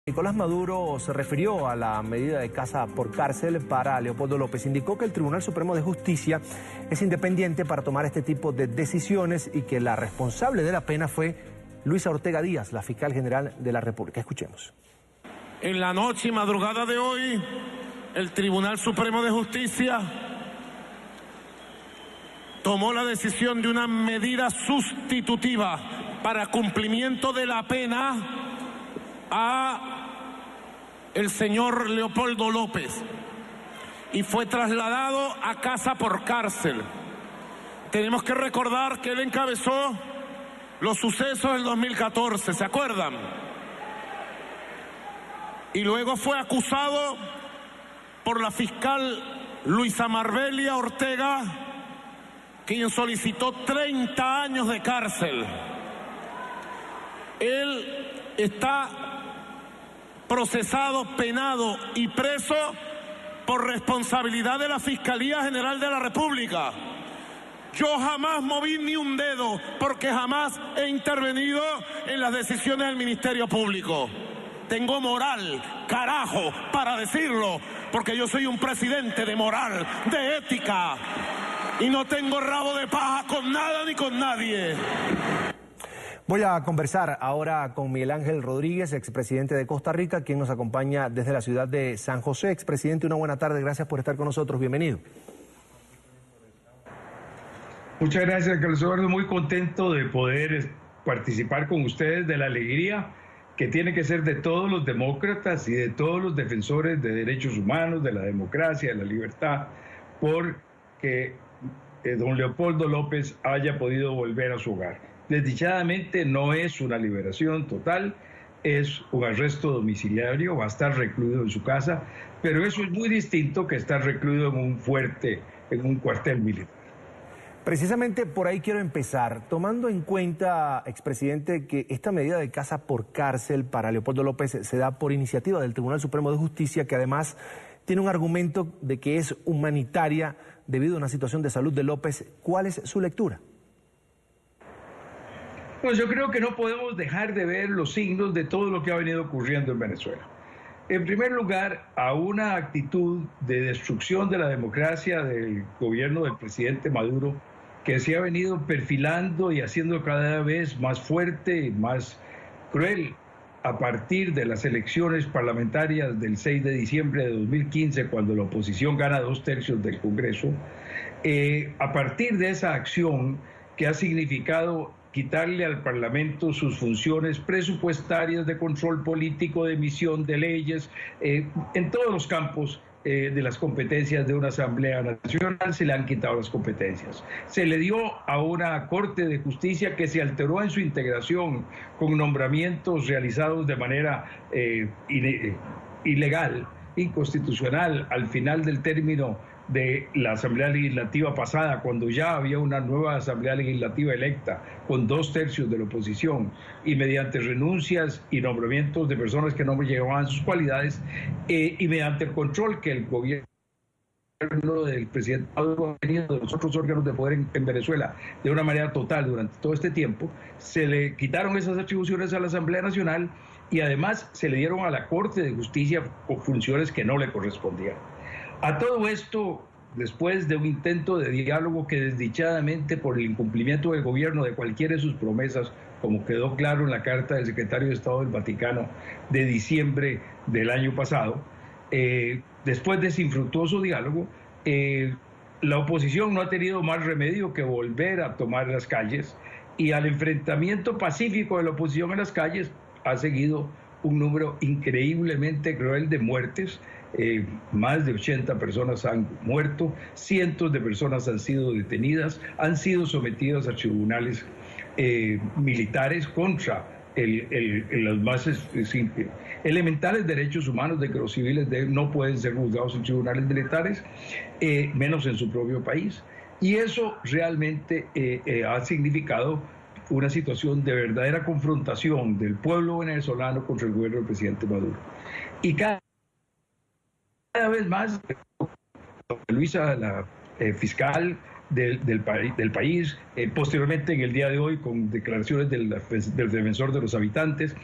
Nicolás Maduro se refirió a la medida de casa por cárcel para Leopoldo López. Indicó que el Tribunal Supremo de Justicia es independiente para tomar este tipo de decisiones y que la responsable de la pena fue Luisa Ortega Díaz, la fiscal general de la República. Escuchemos. En la noche y madrugada de hoy, el Tribunal Supremo de Justicia tomó la decisión de una medida sustitutiva para cumplimiento de la pena a el señor Leopoldo López y fue trasladado a casa por cárcel. Tenemos que recordar que él encabezó los sucesos del 2014, ¿se acuerdan? Y luego fue acusado por la fiscal Luisa Marbelia Ortega, quien solicitó 30 años de cárcel. Él está procesado, penado y preso por responsabilidad de la Fiscalía General de la República. Yo jamás moví ni un dedo porque jamás he intervenido en las decisiones del Ministerio Público. Tengo moral, carajo, para decirlo, porque yo soy un presidente de moral, de ética, y no tengo rabo de paja con nada ni con nadie. Voy a conversar ahora con Miguel Ángel Rodríguez, expresidente de Costa Rica, quien nos acompaña desde la ciudad de San José. Expresidente, una buena tarde, gracias por estar con nosotros, bienvenido. Muchas gracias, Carlos Eduardo, muy contento de poder participar con ustedes de la alegría que tiene que ser de todos los demócratas y de todos los defensores de derechos humanos, de la democracia, de la libertad, porque don Leopoldo López haya podido volver a su hogar. Desdichadamente no es una liberación total, es un arresto domiciliario, va a estar recluido en su casa, pero eso es muy distinto que estar recluido en un fuerte, en un cuartel militar. Precisamente por ahí quiero empezar, tomando en cuenta, expresidente, que esta medida de casa por cárcel para Leopoldo López se da por iniciativa del Tribunal Supremo de Justicia, que además tiene un argumento de que es humanitaria debido a una situación de salud de López. ¿Cuál es su lectura? Pues yo creo que no podemos dejar de ver los signos de todo lo que ha venido ocurriendo en Venezuela. En primer lugar, a una actitud de destrucción de la democracia del gobierno del presidente Maduro, que se ha venido perfilando y haciendo cada vez más fuerte y más cruel a partir de las elecciones parlamentarias del 6 de diciembre de 2015, cuando la oposición gana 2/3 del Congreso. A partir de esa acción que ha significado quitarle al Parlamento sus funciones presupuestarias, de control político, de emisión de leyes, en todos los campos de las competencias de una Asamblea Nacional se le han quitado las competencias. Se le dio a una Corte de Justicia que se alteró en su integración con nombramientos realizados de manera ilegal, inconstitucional, al final del término de la Asamblea Legislativa pasada, cuando ya había una nueva Asamblea Legislativa electa con 2/3 de la oposición, y mediante renuncias y nombramientos de personas que no llevaban sus cualidades, y mediante el control que el gobierno del presidente Maduro ha tenido de los otros órganos de poder en Venezuela de una manera total durante todo este tiempo, se le quitaron esas atribuciones a la Asamblea Nacional y además se le dieron a la Corte de Justicia funciones que no le correspondían. A todo esto, después de un intento de diálogo que desdichadamente por el incumplimiento del gobierno de cualquiera de sus promesas, como quedó claro en la carta del secretario de Estado del Vaticano de diciembre del año pasado, después de ese infructuoso diálogo, la oposición no ha tenido más remedio que volver a tomar las calles, y al enfrentamiento pacífico de la oposición en las calles ha seguido un número increíblemente cruel de muertes. Más de 80 personas han muerto, cientos de personas han sido detenidas, han sido sometidas a tribunales militares contra los más elementales derechos humanos de que los civiles no pueden ser juzgados en tribunales militares, menos en su propio país. Y eso realmente ha significado una situación de verdadera confrontación del pueblo venezolano contra el gobierno del presidente Maduro. Y cada vez más, Luisa, la fiscal del país, posteriormente en el día de hoy con declaraciones del defensor de los habitantes,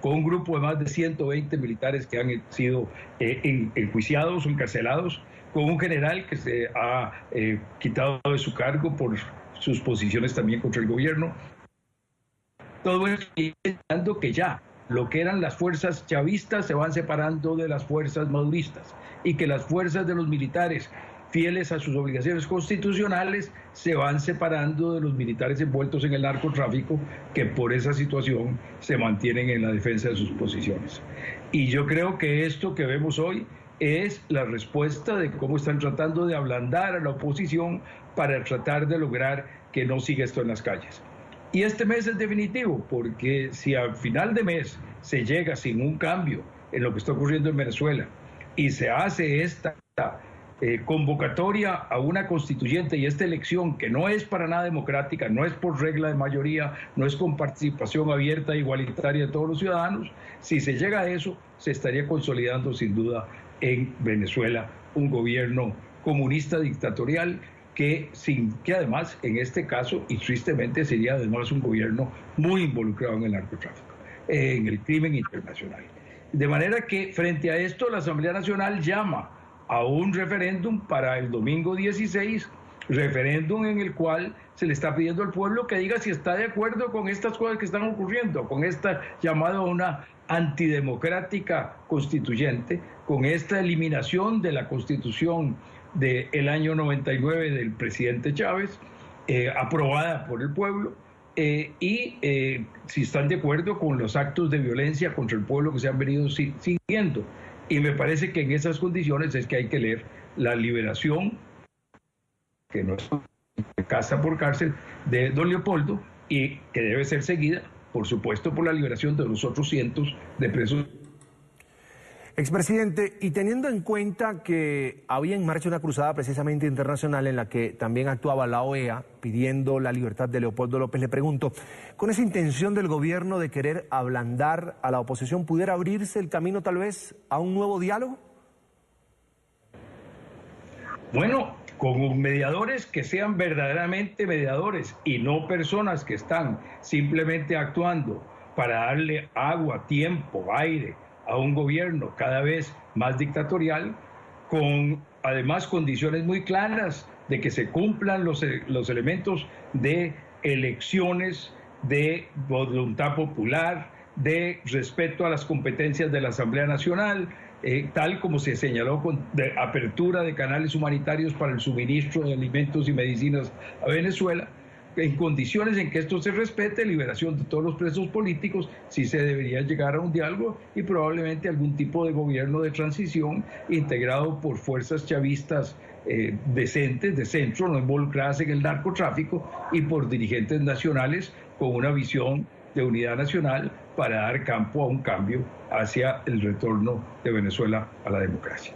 con un grupo de más de 120 militares que han sido enjuiciados o encarcelados, con un general que se ha quitado de su cargo por sus posiciones también contra el gobierno. Todo esto indicando que ya lo que eran las fuerzas chavistas se van separando de las fuerzas maduristas y que las fuerzas de los militares fieles a sus obligaciones constitucionales se van separando de los militares envueltos en el narcotráfico que por esa situación se mantienen en la defensa de sus posiciones. Y yo creo que esto que vemos hoy es la respuesta de cómo están tratando de ablandar a la oposición para tratar de lograr que no siga esto en las calles. Y este mes es definitivo, porque si al final de mes se llega sin un cambio en lo que está ocurriendo en Venezuela y se hace esta convocatoria a una constituyente y esta elección que no es para nada democrática, no es por regla de mayoría, no es con participación abierta e igualitaria de todos los ciudadanos, si se llega a eso, se estaría consolidando sin duda en Venezuela un gobierno comunista dictatorial que además en este caso y tristemente sería además un gobierno muy involucrado en el narcotráfico, en el crimen internacional. De manera que frente a esto la Asamblea Nacional llama a un referéndum para el domingo 16, referéndum en el cual se le está pidiendo al pueblo que diga si está de acuerdo con estas cosas que están ocurriendo, con esta llamada a una antidemocrática constituyente, con esta eliminación de la Constitución del año 99 del presidente Chávez, aprobada por el pueblo, y si están de acuerdo con los actos de violencia contra el pueblo que se han venido siguiendo. Y me parece que en esas condiciones es que hay que leer la liberación, que no es casa por cárcel, de don Leopoldo, y que debe ser seguida, por supuesto, por la liberación de los otros cientos de presos. Expresidente, y teniendo en cuenta que había en marcha una cruzada precisamente internacional en la que también actuaba la OEA pidiendo la libertad de Leopoldo López, le pregunto, ¿con esa intención del gobierno de querer ablandar a la oposición, pudiera abrirse el camino tal vez a un nuevo diálogo? Bueno, con mediadores que sean verdaderamente mediadores y no personas que están simplemente actuando para darle agua, tiempo, aire a un gobierno cada vez más dictatorial, con además condiciones muy claras de que se cumplan los elementos de elecciones, de voluntad popular, de respeto a las competencias de la Asamblea Nacional, tal como se señaló con apertura de canales humanitarios para el suministro de alimentos y medicinas a Venezuela. En condiciones en que esto se respete, liberación de todos los presos políticos, sí se debería llegar a un diálogo y probablemente algún tipo de gobierno de transición integrado por fuerzas chavistas decentes, de centro, no involucradas en el narcotráfico, y por dirigentes nacionales con una visión de unidad nacional para dar campo a un cambio hacia el retorno de Venezuela a la democracia.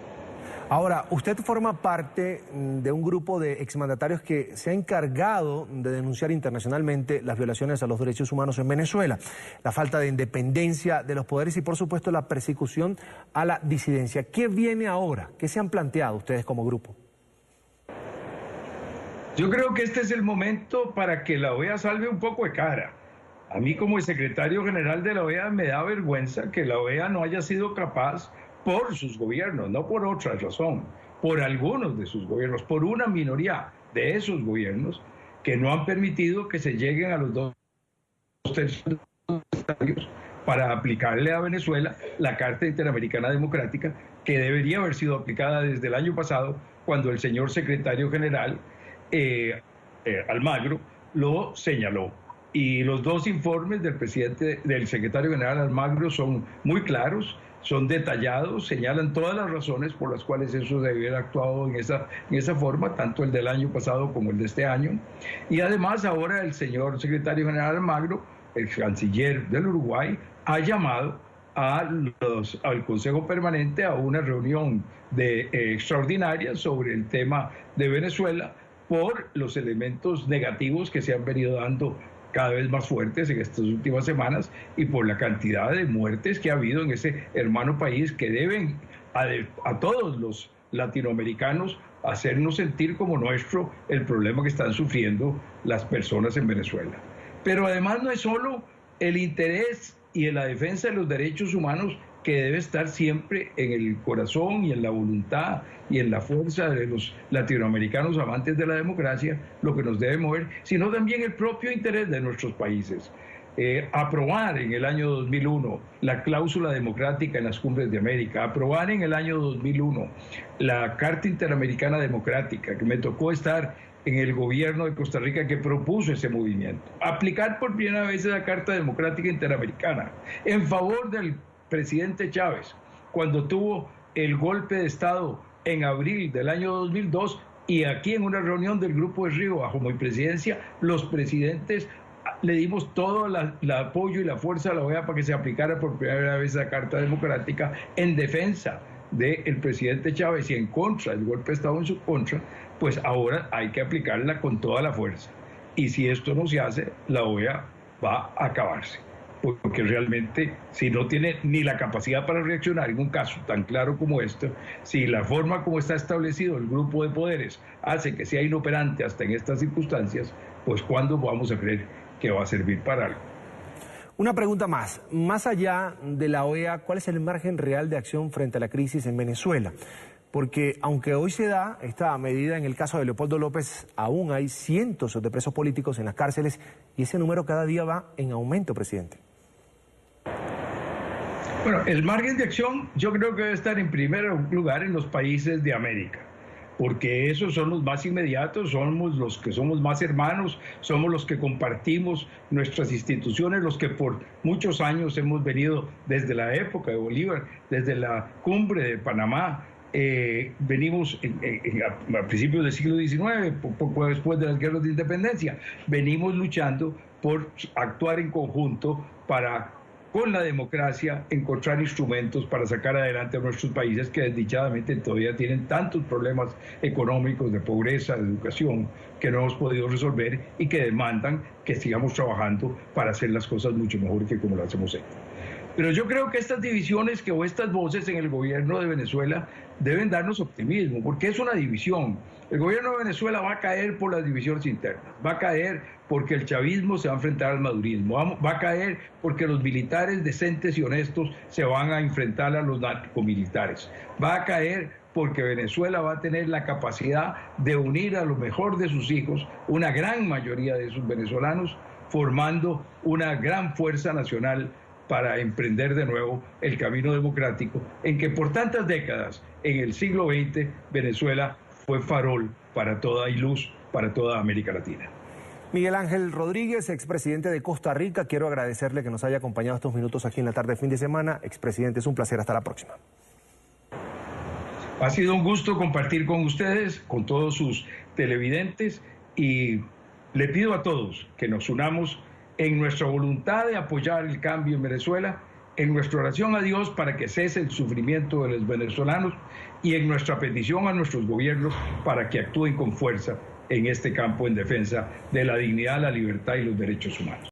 Ahora, usted forma parte de un grupo de exmandatarios que se ha encargado de denunciar internacionalmente las violaciones a los derechos humanos en Venezuela, la falta de independencia de los poderes y, por supuesto, la persecución a la disidencia. ¿Qué viene ahora? ¿Qué se han planteado ustedes como grupo? Yo creo que este es el momento para que la OEA salve un poco de cara. A mí, como el secretario general de la OEA, me da vergüenza que la OEA no haya sido capaz, por sus gobiernos, no por otra razón, por algunos de sus gobiernos, por una minoría de esos gobiernos que no han permitido que se lleguen a los 2 tercios para aplicarle a Venezuela la Carta Interamericana Democrática, que debería haber sido aplicada desde el año pasado, cuando el señor secretario general Almagro lo señaló. Y los 2 informes del secretario general Almagro son muy claros, son detallados, señalan todas las razones por las cuales eso debe haber actuado en esa forma, tanto el del año pasado como el de este año. Y además ahora el señor secretario general Almagro, el canciller del Uruguay, ha llamado al Consejo Permanente a una reunión extraordinaria sobre el tema de Venezuela por los elementos negativos que se han venido dando cada vez más fuertes en estas últimas semanas y por la cantidad de muertes que ha habido en ese hermano país, que deben a todos los latinoamericanos hacernos sentir como nuestro el problema que están sufriendo las personas en Venezuela. Pero además no es solo el interés y en la defensa de los derechos humanos, que debe estar siempre en el corazón y en la voluntad y en la fuerza de los latinoamericanos amantes de la democracia, lo que nos debe mover, sino también el propio interés de nuestros países. Aprobar en el año 2001 la cláusula democrática en las cumbres de América, aprobar en el año 2001 la Carta Interamericana Democrática, que me tocó estar en el gobierno de Costa Rica que propuso ese movimiento, aplicar por primera vez la Carta Democrática Interamericana en favor del presidente Chávez, cuando tuvo el golpe de Estado en abril del año 2002, y aquí en una reunión del Grupo de Río, bajo mi presidencia, los presidentes le dimos todo el apoyo y la fuerza a la OEA para que se aplicara por primera vez la Carta Democrática en defensa del presidente Chávez y en contra del golpe de Estado en su contra. Pues ahora hay que aplicarla con toda la fuerza. Y si esto no se hace, la OEA va a acabarse. Porque realmente, si no tiene ni la capacidad para reaccionar en un caso tan claro como este, si la forma como está establecido el grupo de poderes hace que sea inoperante hasta en estas circunstancias, pues ¿cuándo vamos a creer que va a servir para algo? Una pregunta más allá de la OEA, ¿cuál es el margen real de acción frente a la crisis en Venezuela? Porque aunque hoy se da esta medida en el caso de Leopoldo López, aún hay cientos de presos políticos en las cárceles y ese número cada día va en aumento, presidente. Bueno, el margen de acción yo creo que debe estar en primer lugar en los países de América, porque esos son los más inmediatos, somos los que somos más hermanos, somos los que compartimos nuestras instituciones, los que por muchos años hemos venido desde la época de Bolívar, desde la cumbre de Panamá, venimos a principios del siglo XIX, poco después de las guerras de independencia, venimos luchando por actuar en conjunto para, con la democracia, encontrar instrumentos para sacar adelante a nuestros países que desdichadamente todavía tienen tantos problemas económicos, de pobreza, de educación, que no hemos podido resolver y que demandan que sigamos trabajando para hacer las cosas mucho mejor que como las hemos hecho. Pero yo creo que estas divisiones o estas voces en el gobierno de Venezuela deben darnos optimismo, porque es una división. El gobierno de Venezuela va a caer por las divisiones internas, va a caer porque el chavismo se va a enfrentar al madurismo, va a caer porque los militares decentes y honestos se van a enfrentar a los narcomilitares, va a caer porque Venezuela va a tener la capacidad de unir a lo mejor de sus hijos, una gran mayoría de sus venezolanos, formando una gran fuerza nacional para emprender de nuevo el camino democrático en que por tantas décadas en el siglo XX Venezuela fue farol para toda y luz para toda América Latina. Miguel Ángel Rodríguez, expresidente de Costa Rica, quiero agradecerle que nos haya acompañado estos minutos aquí en la tarde de fin de semana. Expresidente, es un placer, hasta la próxima. Ha sido un gusto compartir con ustedes, con todos sus televidentes, y le pido a todos que nos unamos en nuestra voluntad de apoyar el cambio en Venezuela, en nuestra oración a Dios para que cese el sufrimiento de los venezolanos y en nuestra petición a nuestros gobiernos para que actúen con fuerza en este campo en defensa de la dignidad, la libertad y los derechos humanos.